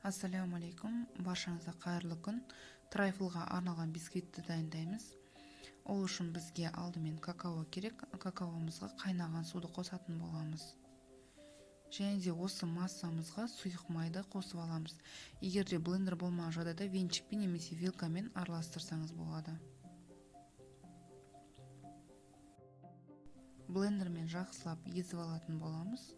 Ассаламу алейкум, баршаңызға қайырлы күн. Трайфлға арналған бисквитті дайындаймыз. Ол үшін бізге алдымен какао керек. Какаомызға қайнаған суды қосатын боламыз. Және де осы массамызға сұйық майды қосып аламыз. Егер де блендер болмаған жағдайда венчикпен немесе вилкамен араластырсаңыз болады. Блендермен жақсылап езіп алатын боламыз.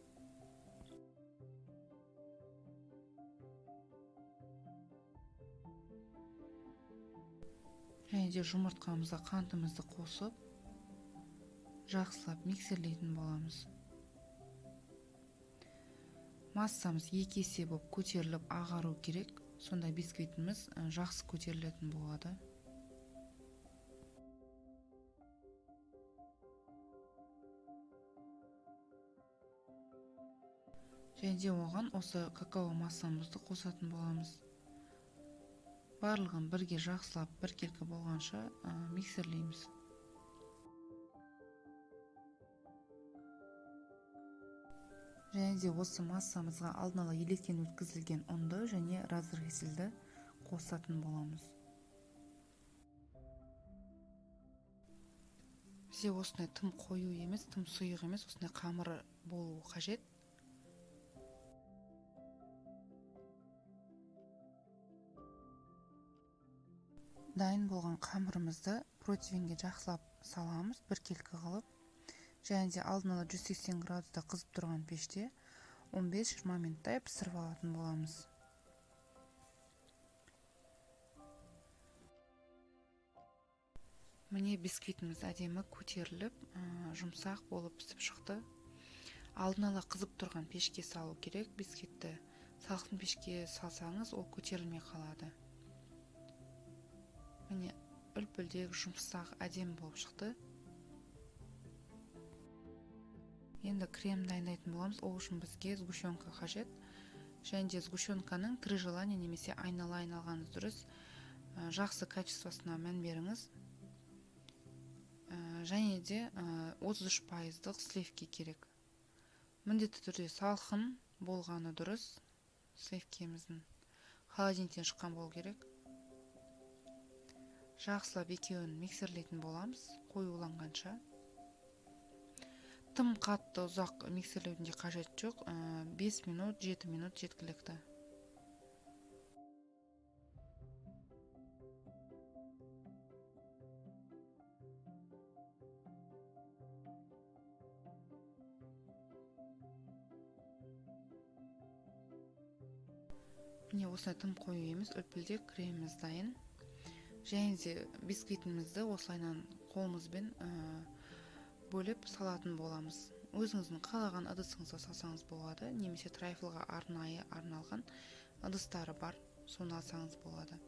Және де жұмыртқамызға қантымызды қосып, жақсылап миксерлейтін боламыз. Массамыз 2 есе болып көтеріліп ағару керек. Сонда бисквитіміз жақсы көтерілетін болады. Және де оған осы какао массамызды қосатын боламыз. Барлығын бірге жақсылап біркелкі болғанша миксерлейміз. Және де осы массамызға алдын ала електен өткізілген ұнды және разрыхителді қосатын боламыз. Бізде осындай тым қою емес, тым сұйық емес, осындай қамыры болуы қажет. Дайын болған қамырымызды противенге жақсылап саламыз, біркелкі қылып. Және де алдын ала 180 градуста қызып тұрған пеште 15-20 минуттай пісіріп алатын боламыз. Міне бисквитіміз әдемі көтеріліп, жұмсақ болып пісіп шықты. Алдын ала қызып тұрған пешке салу керек. Бисквитті салқын пешке салсаңыз, ол көтерілмей қалады. Міне үлпілдек жұмсақ әдемі болып шықты. Енді крем дайындайтын боламыз. Ол үшін бізге сгущенка қажет. Және де сгущенканың 3 желание немесе айналайын алғаныңыз дұрыс. Жақсы качествосына мән беріңіз. Және де 33%-лық сливки керек. Міндетті түрде салқын болғаны дұрыс. Сливкеміздің холодильниктен шыққан болу керек. Жақсылап екеуін миксерлейтін боламыз, қоюланғанша. Тым қатты ұзақ миксерлеудің де қажет жоқ. 5 минут, 7 минут жеткілікті. Міне осылай тым қою емес, үлпілдек креміміз дайын. Және де бисквитімізді осылайнан қолымызбен бөліп салатын боламыз. Өзіңіздің қалаған ыдысыңызға салсаңыз болады, немесе трайфлға арнайы арналған ыдыстары бар, соны алсаңыз болады.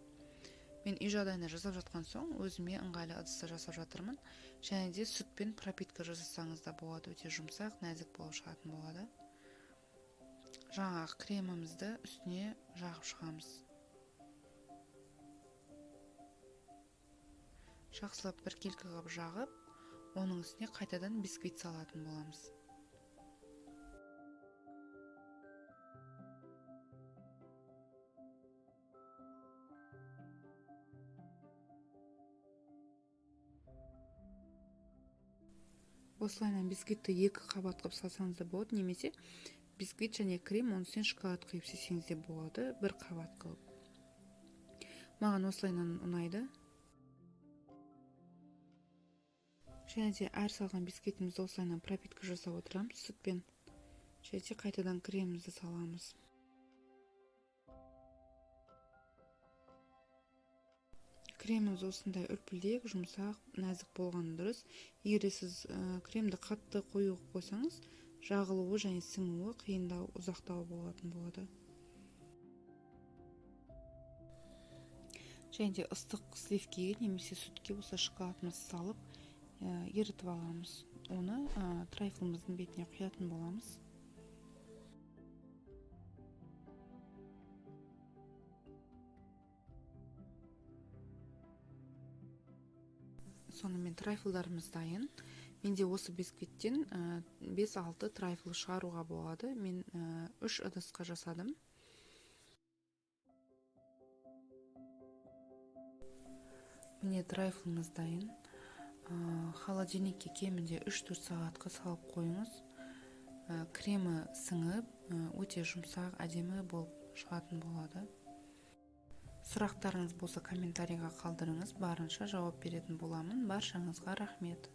Мен үй жағдайында жасап жатқан соң, өзіме ыңғайлы ыдыста жасап жатырмын. Және де сүтпен пропитка жасасаңыз да болады, өте жұмсақ, нәзік болып шығатын болады. Жаңағы кремімізді үстіне жағып шығамыз. Жақсылап біркелкі қылып жағып, оның үстіне қайтадан бисквит салатын боламыз. Осылайнан бисквитті 2 қабат қылып салсаңыз да болады, немесе бисквит және крем, оның үстіне шоколад құйып істесеңіз де болады, 1 қабат қылып. Маған осылайнан ұнайды. Және де әр салған бисквитімізді осылайнан пропитка жасап отырамыз сүтпен. Және де қайтадан кремімізді саламыз. Креміміз осындай үлпілдек, жұмсақ, нәзік болғаны дұрыс. Егер сіз кремді қатты қою қойсаңыз, жағылуы және сіңуі қиындау, ұзақтау болатын болады. Және де ыстық сливкеге немесе сүтке осы шоколадымызды салып ерітіп аламыз. Оны трайфлымыздың бетіне құятын боламыз. Сонымен трайфлдарымыз дайын. Менде осы бисквиттен 5-6 трайфл шығаруға болады. Мен 3 ыдысқа жасадым. міне трайфлымыз дайын. Холодильникке кемінде 3-4 сағатқа салып қойыңыз. Кремі сіңіп, өте жұмсақ, әдемі болып шығатын болады. Сұрақтарыңыз болса комментарийға қалдырыңыз, барынша жауап беретін боламын. Баршаңызға рахмет.